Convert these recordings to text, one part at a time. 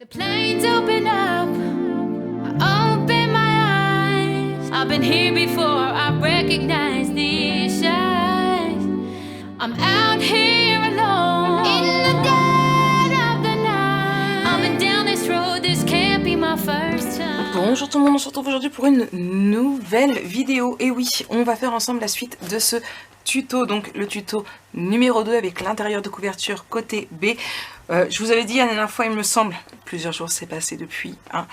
The planes open up, I open my eyes. I've been here before, I recognize these eyes. I'm out here alone, in the dead of the night. I've been down this road, this can't be my first time. Bonjour tout le monde, on se retrouve aujourd'hui pour une nouvelle vidéo. Et oui, on va faire ensemble la suite de ce tuto, donc le tuto numéro 2 avec l'intérieur de couverture côté B. Je vous avais dit la dernière fois, il me semble, plusieurs jours s'est passé depuis, hein,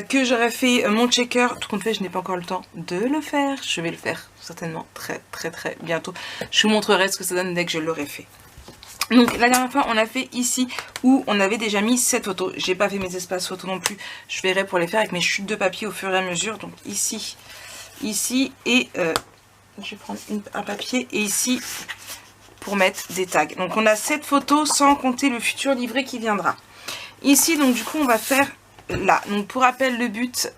que j'aurais fait mon checker. Tout compte fait, je n'ai pas encore le temps de le faire. Je vais le faire certainement très bientôt. Je vous montrerai ce que ça donne dès que je l'aurai fait. Donc la dernière fois on a fait ici où on avait déjà mis cette photo. J'ai pas fait mes espaces photos non plus. Je verrai pour les faire avec mes chutes de papier au fur et à mesure. Donc ici et je vais prendre un papier et ici pour mettre des tags. Donc on a cette photo sans compter le futur livret qui viendra. Ici donc du coup on va faire là. Donc pour rappel le but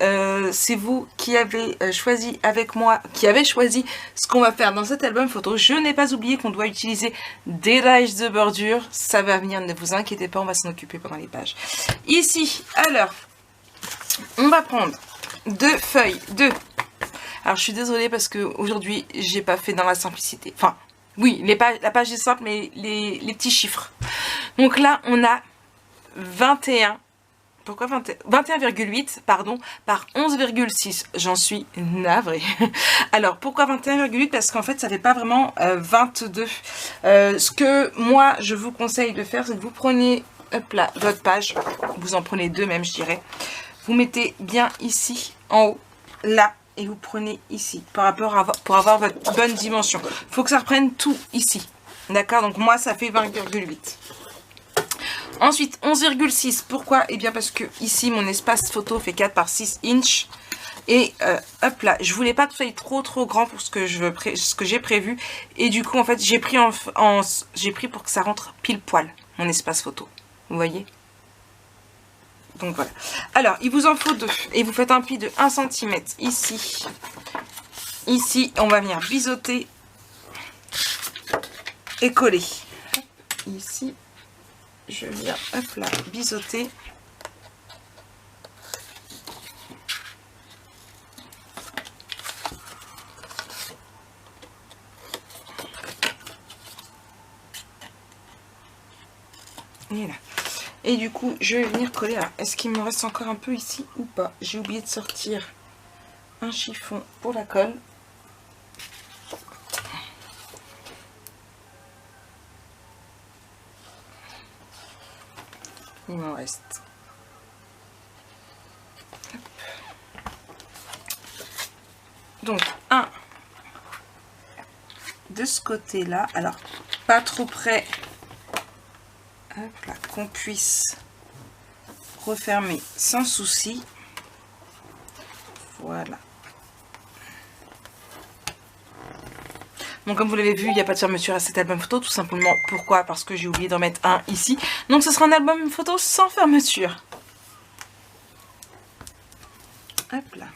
c'est vous qui avez choisi avec moi, qui avez choisi ce qu'on va faire dans cet album photo. Je n'ai pas oublié qu'on doit utiliser des rages de bordure. Ça va venir, ne vous inquiétez pas, on va s'en occuper pendant les pages. Ici, alors, on va prendre deux feuilles, Alors je suis désolée parce que aujourd'hui j'ai pas fait dans la simplicité. Enfin, oui, la page est simple, mais les petits chiffres. Donc là, on a 21. Pourquoi 21,8 pardon, par 11,6. J'en suis navrée. Alors, pourquoi 21,8? Parce qu'en fait, ça fait pas vraiment 22. Ce que moi, je vous conseille de faire, c'est que vous prenez hop là, votre page. Vous en prenez deux même, je dirais. Vous mettez bien ici, en haut, là. Et vous prenez ici, pour avoir votre bonne dimension. Il faut que ça reprenne tout ici. D'accord? Donc moi, ça fait 20,8. Ensuite, 11,6. Pourquoi? Eh bien parce que ici, mon espace photo fait 4 par 6 inches. Et hop là, je voulais pas que ce soit trop grand pour ce que j'ai prévu. Et du coup, en fait, j'ai pris pour que ça rentre pile poil, mon espace photo. Vous voyez? Donc voilà. Alors, il vous en faut deux. Et vous faites un pli de 1 cm ici. Ici, on va venir biseauter et coller. Ici. Je viens, hop là, biseauter. Et là. Et du coup, je vais venir coller. Alors, est-ce qu'il me reste encore un peu ici ou pas? J'ai oublié de sortir un chiffon pour la colle. Il m'en reste. Hop. Donc, un de ce côté-là. Alors, pas trop près. Hop là, qu'on puisse refermer sans souci. Voilà. Donc comme vous l'avez vu, il n'y a pas de fermeture à cet album photo, tout simplement. Pourquoi? Parce que j'ai oublié d'en mettre un ici. Donc ce sera un album photo sans fermeture. Hop là.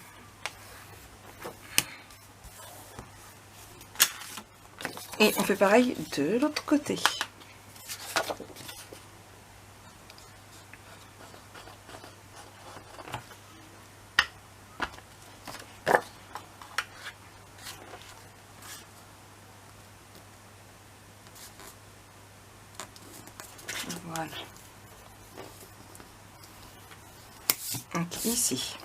Et on fait pareil de l'autre côté. Voilà. Donc ici.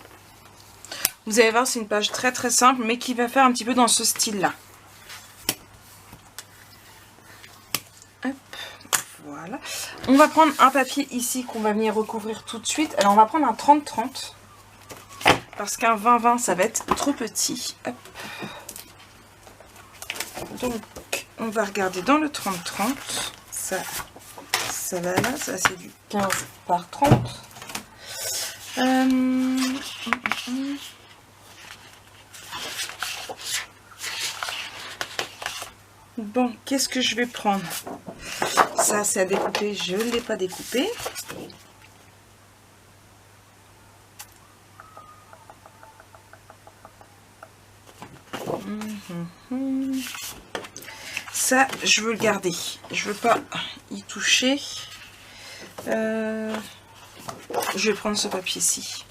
Vous allez voir, c'est une page très simple, mais qui va faire un petit peu dans ce style-là. Hop, voilà. On va prendre un papier ici qu'on va venir recouvrir tout de suite. Alors, on va prendre un 30-30. Parce qu'un 20-20, ça va être trop petit. Hop. Donc, on va regarder dans le 30-30. Ça va là, ça c'est du 15 par 30. Bon, qu'est-ce que je vais prendre? Ça c'est à découper, je ne l'ai pas découpé. Ça, je veux le garder. Je veux pas y toucher. je vais prendre ce papier-ci.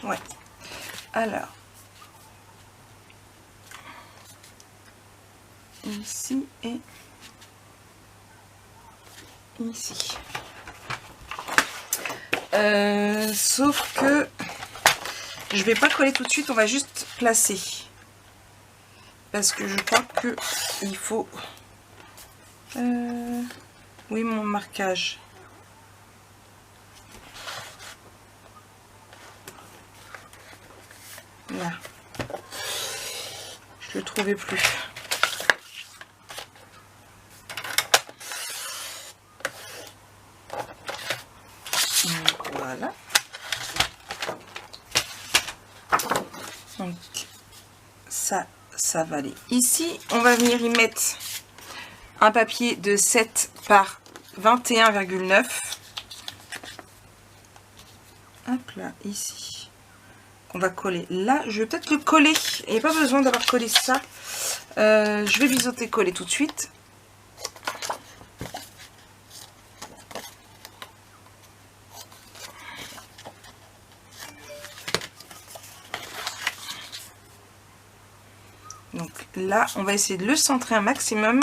Ouais. Alors. Ici et ici. Sauf que je vais pas coller tout de suite, on va juste placer. Parce que je crois que il faut... oui, mon marquage. Là. Je le trouvais plus. Voilà. Donc ça va aller ici. On va venir y mettre un papier de 7 par 21,9. Hop là, ici. On va coller là. Je vais peut-être le coller. Il n'y a pas besoin d'avoir collé ça. Je vais biseauter coller tout de suite. Donc là, on va essayer de le centrer un maximum.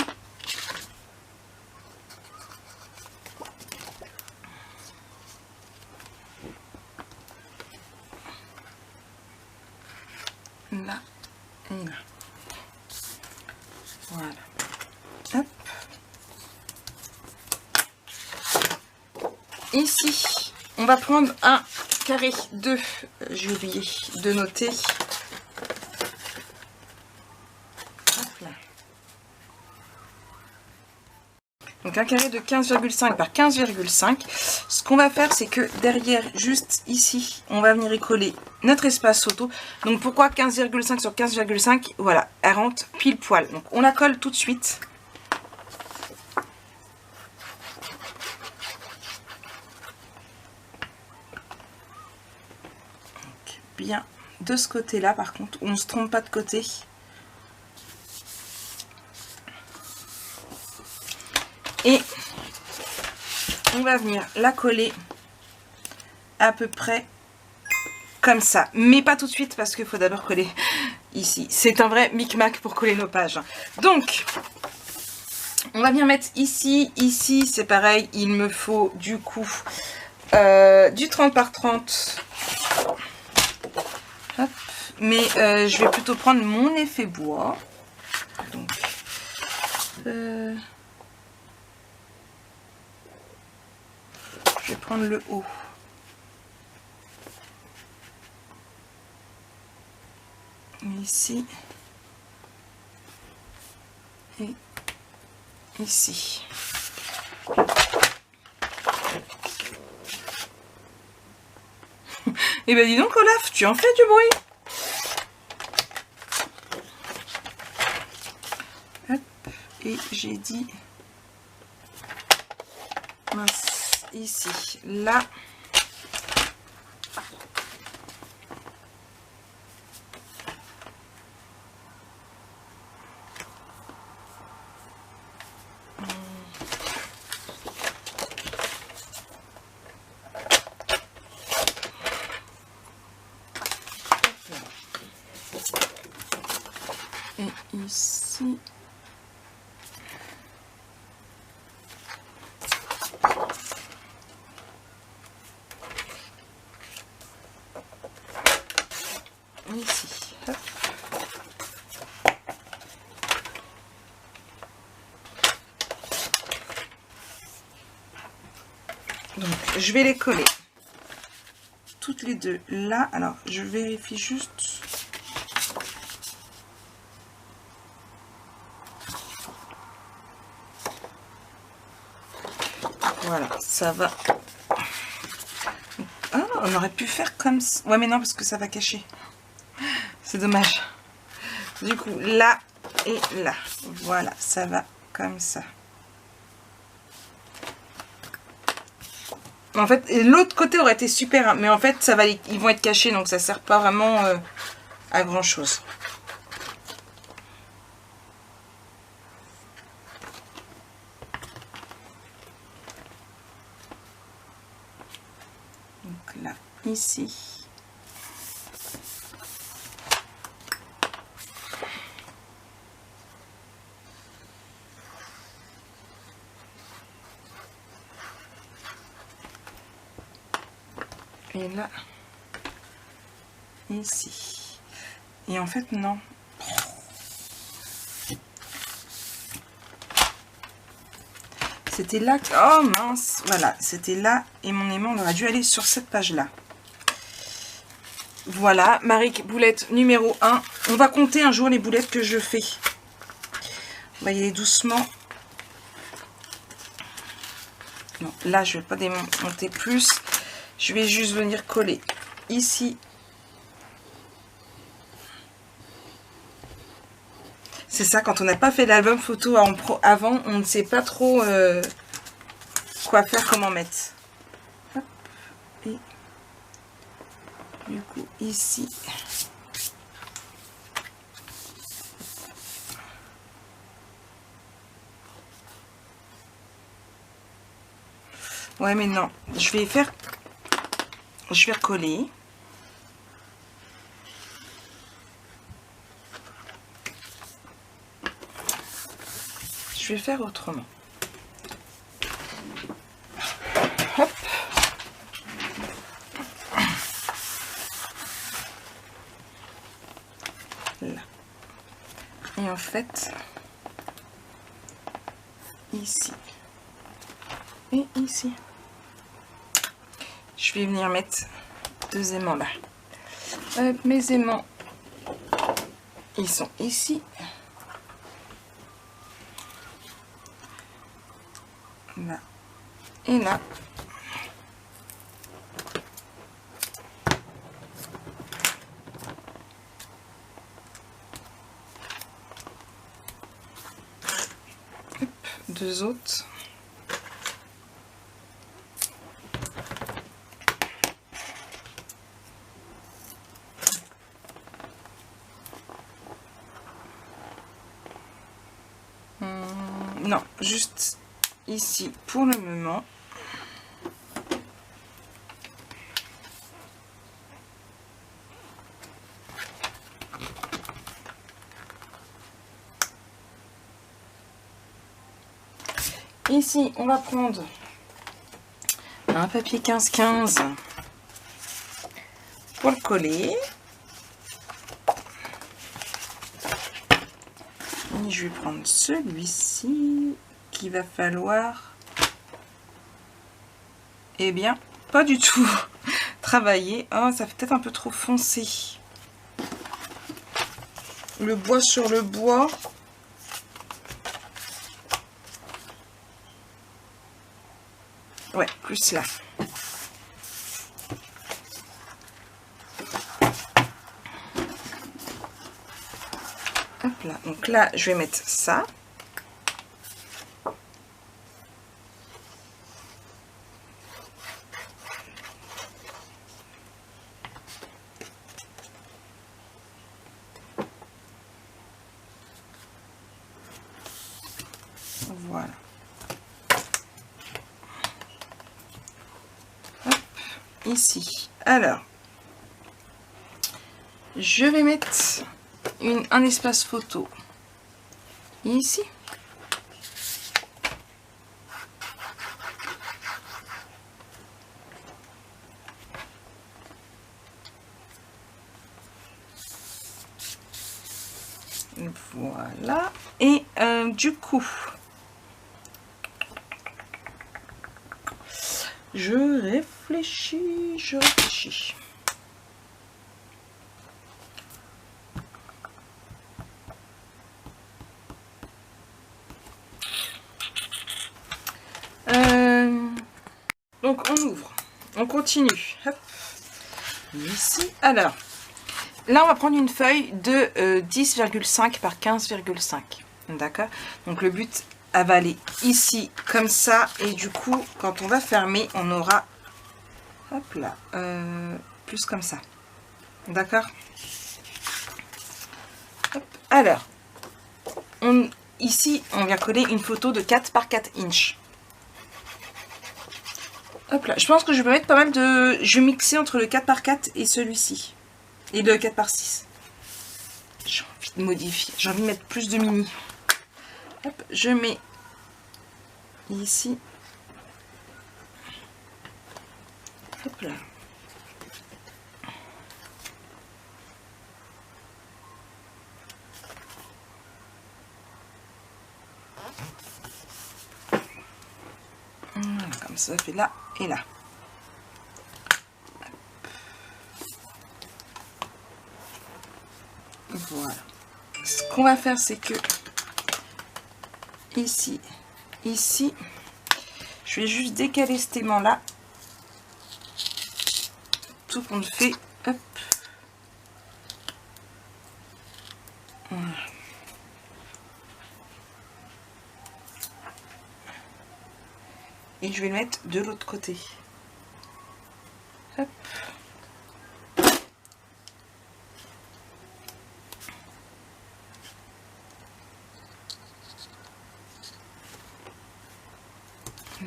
Là et là. Voilà. Hop. Ici, on va prendre un carré de... j'ai oublié de noter. Donc un carré de 15,5 par 15,5. Ce qu'on va faire, c'est que derrière, juste ici, on va venir y coller notre espace photo. Donc pourquoi 15,5 sur 15,5? Voilà, elle rentre pile poil. Donc on la colle tout de suite. Donc, bien de ce côté-là, par contre, on ne se trompe pas de côté. Et on va venir la coller à peu près comme ça. Mais pas tout de suite parce qu'il faut d'abord coller ici. C'est un vrai micmac pour coller nos pages. Donc, on va venir mettre ici. Ici, c'est pareil. Il me faut du coup du 30 par 30. Hop. Mais je vais plutôt prendre mon effet bois. Donc, je vais prendre le haut. Ici. Et ici. Et ben dis donc Olaf, tu en fais du bruit. Hop. Et j'ai dit... mince. Ici, là. Et ici. Ici. Hop. Donc je vais les coller toutes les deux là. Alors je vérifie juste. Voilà, ça va. Ah, on aurait pu faire comme ça. Ouais mais non parce que ça va cacher. C'est dommage. Du coup, là et là. Voilà, ça va comme ça. En fait, l'autre côté aurait été super, hein, mais en fait, ça va, ils vont être cachés, donc ça sert pas vraiment à grand chose. Donc là, ici. Et là, ici. Et en fait, non. C'était là. Oh mince, voilà, c'était là. Et mon aimant, on aurait dû aller sur cette page-là. Voilà, Maric, boulette numéro 1. On va compter un jour les boulettes que je fais. On va y aller doucement. Non, là, je ne vais pas démonter plus. Je vais juste venir coller ici. C'est ça, quand on n'a pas fait l'album photo avant, on ne sait pas trop quoi faire, comment mettre. Hop. Et du coup, ici. Ouais, mais non, je vais recoller. Je vais faire autrement. Hop. Là. Et en fait, ici et ici, je vais venir mettre 2 aimants là. Mes aimants, ils sont ici. Là et là. Hop, 2 autres. Non, juste ici pour le moment. Ici, on va prendre un papier 15-15 pour le coller. Et je vais prendre celui-ci qu'il va falloir, eh bien, pas du tout travailler. Oh, ça fait peut-être un peu trop foncé. Le bois sur le bois. Ouais, plus là. Hop là. Donc là, je vais mettre ça. Voilà. Hop, ici. Alors, je vais mettre un espace photo ici. Voilà. Et du coup, je réfléchis. Donc on ouvre, on continue. Hop. Ici, alors, là on va prendre une feuille de 10,5 par 15,5. D'accord? Donc le but, elle va aller ici comme ça, et du coup quand on va fermer, on aura, hop là, plus comme ça. D'accord? Alors, ici on vient coller une photo de 4 par 4 inches. Hop là, je pense que je vais mettre pas mal de... Je vais mixer entre le 4x4 et celui-ci. Et le 4x6. J'ai envie de modifier. J'ai envie de mettre plus de mini. Hop, je mets ici. Hop là. Voilà, comme ça fait là et là. Voilà. Ce qu'on va faire, c'est que ici, je vais juste décaler cet aimant là. Tout qu'on fait, hop. Voilà. Et je vais le mettre de l'autre côté. Hop.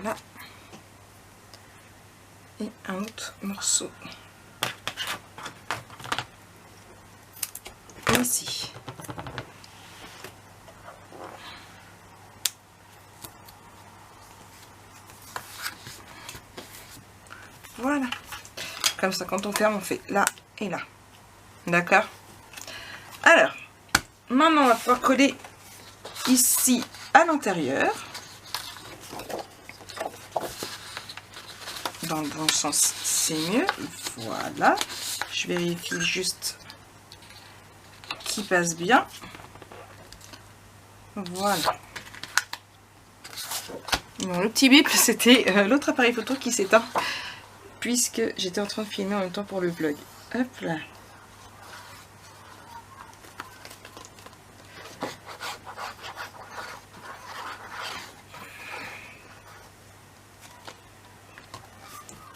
Là. Et un autre morceau. Ici. Voilà. Comme ça, quand on ferme, on fait là et là. D'accord? Alors, maintenant, on va pouvoir coller ici à l'intérieur. Dans le bon sens, c'est mieux. Voilà. Je vérifie juste qu'il passe bien. Voilà. Bon, le petit bip, c'était l'autre appareil photo qui s'éteint. Puisque j'étais en train de filmer en même temps pour le vlog. Hop là.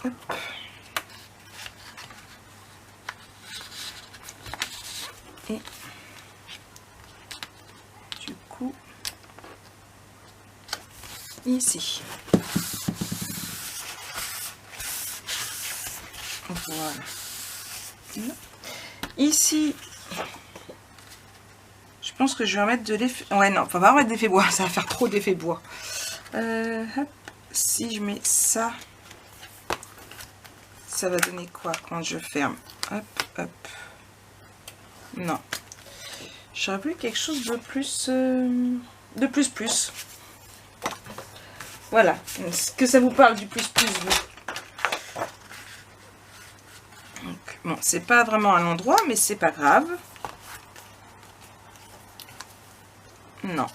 Hop. Et du coup, ici. Voilà. Ici, je pense que je vais remettre de l'effet... Ouais, non, faut pas remettre d'effet bois, ça va faire trop d'effet bois. Hop, si je mets ça, ça va donner quoi quand je ferme? Hop, hop. Non. J'aurais voulu quelque chose de plus... de plus. Voilà. Est-ce que ça vous parle du plus, vous? Donc, bon, c'est pas vraiment à l'endroit, mais c'est pas grave. Non.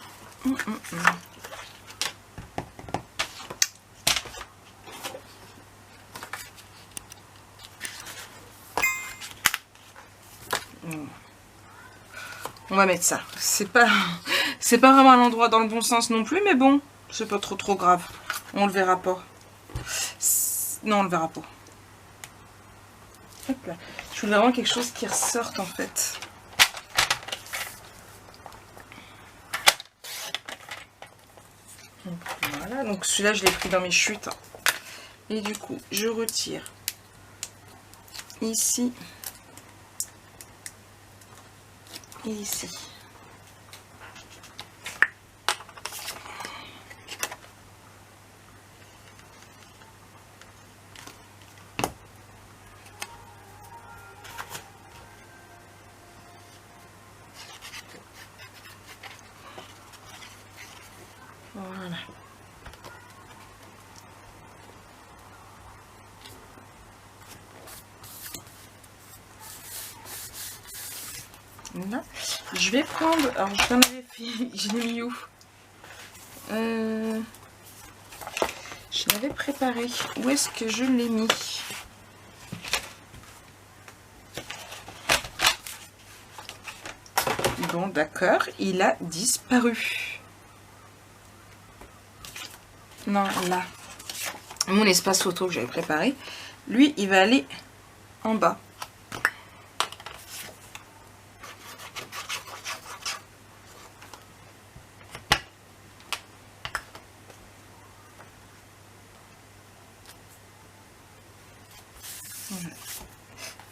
On va mettre ça. C'est pas vraiment à l'endroit dans le bon sens non plus, mais bon, c'est pas trop grave. On le verra pas. Non, on le verra pas. Hop là. Je voulais vraiment quelque chose qui ressorte en fait. Donc, voilà, donc celui-là je l'ai pris dans mes chutes. Et du coup, je retire ici et ici. Voilà. Là, je vais prendre, alors je t'en avais fait, je l'ai mis où? Je l'avais préparé. Où est-ce que je l'ai mis? Bon, d'accord, il a disparu. Non, là. Mon espace photo que j'avais préparé, lui, il va aller en bas. Voilà.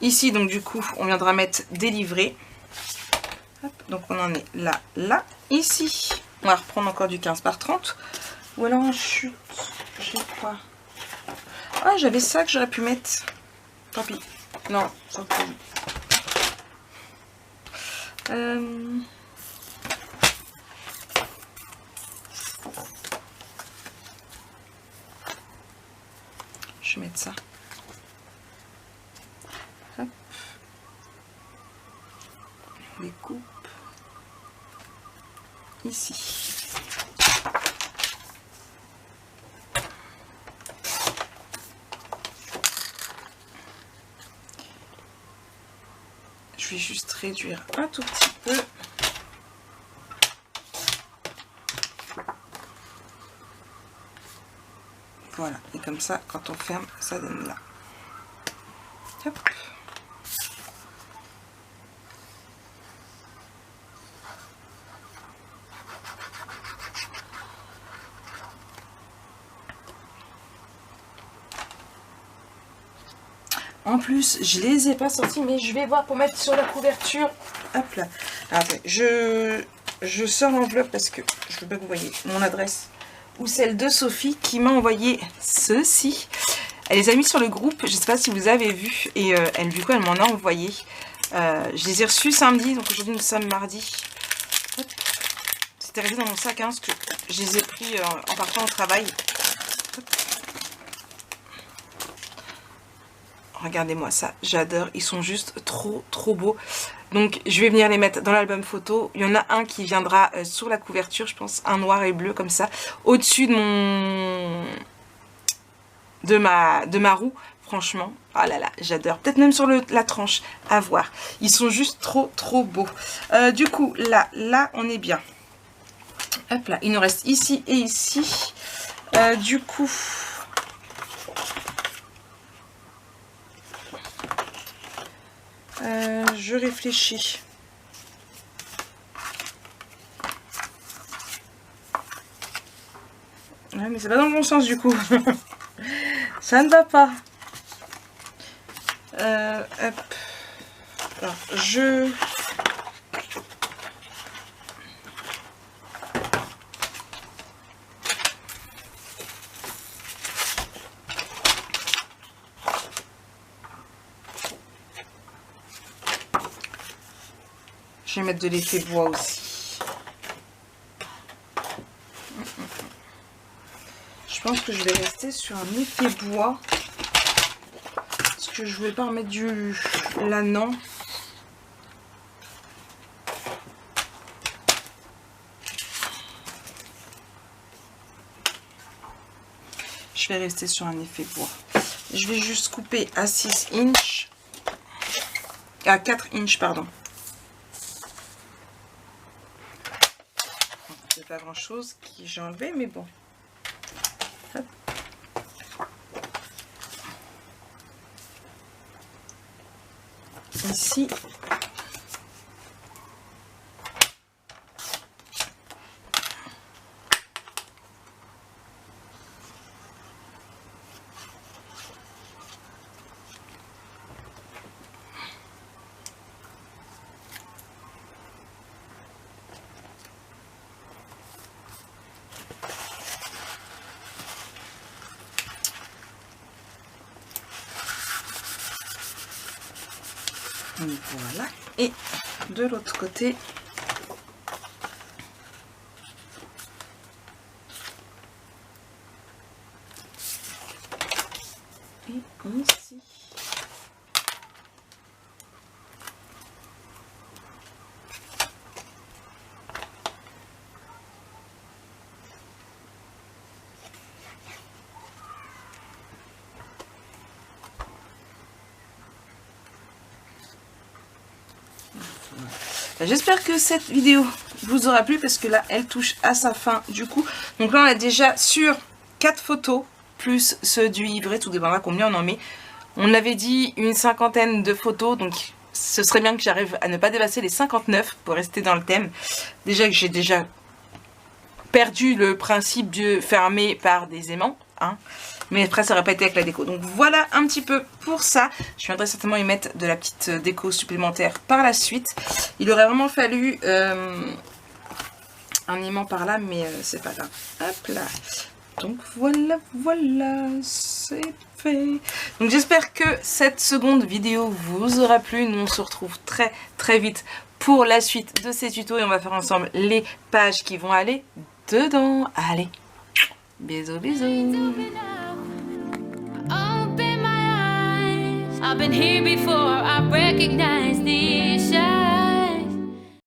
Ici, donc du coup, on viendra mettre des livrets. Hop, donc on en est là, là. Ici, on va reprendre encore du 15 par 30. Ou alors, chute, j'ai quoi? Ah, j'avais ça que j'aurais pu mettre. Tant pis. Non, ça peut. Je vais mettre ça. Hop. On les coupe ici. Je vais juste réduire un tout petit peu. Voilà, et comme ça, quand on ferme, ça donne là. Hop. En plus, je les ai pas sortis, mais je vais voir pour mettre sur la couverture. Hop là. Alors, attendez, je sors l'enveloppe parce que je veux pas que vous voyez mon adresse ou celle de Sophie qui m'a envoyé ceci. Elle les a mis sur le groupe, je sais pas si vous avez vu, et elle du coup elle m'en a envoyé. Je les ai reçus samedi, donc aujourd'hui nous sommes mardi. C'était resté dans mon sac, hein, parce que je les ai pris en partant au travail. Regardez-moi ça, j'adore, ils sont juste trop beaux. Donc je vais venir les mettre dans l'album photo. Il y en a un qui viendra sur la couverture, je pense, un noir et bleu comme ça, au-dessus de ma roue. Franchement, oh là là, j'adore. Peut-être même sur la tranche, à voir. Ils sont juste trop beaux. Du coup, là, on est bien. Hop là, il nous reste ici et ici. Du coup... je réfléchis. Ouais, mais c'est pas dans le bon sens du coup. Ça ne va pas. Hop. Alors, je vais mettre de l'effet bois aussi. Je pense que je vais rester sur un effet bois. Parce que je ne vais pas remettre du lanan. Je vais rester sur un effet bois. Je vais juste couper à 6 inches. À 4 inches, pardon. Pas grand chose qui j'ai enlevé, mais bon. Hop. Ici. Voilà, et de l'autre côté, et ici. J'espère que cette vidéo vous aura plu parce que là elle touche à sa fin du coup. Donc là on est déjà sur 4 photos plus ceux du livret, tout dépendra combien on en met. On avait dit une 50aine de photos, donc ce serait bien que j'arrive à ne pas dépasser les 59 pour rester dans le thème. Déjà que j'ai déjà perdu le principe de fermer par des aimants, hein. mais après ça aurait pas été avec la déco. Donc voilà un petit peu pour ça. Je viendrai certainement y mettre de la petite déco supplémentaire par la suite. Il aurait vraiment fallu un aimant par là, mais c'est pas grave. Hop là. Donc voilà, c'est fait. Donc j'espère que cette seconde vidéo vous aura plu. Nous on se retrouve très très vite pour la suite de ces tutos et on va faire ensemble les pages qui vont aller dedans. Allez, bisous bisous. Open my eyes. I've been here before, I recognize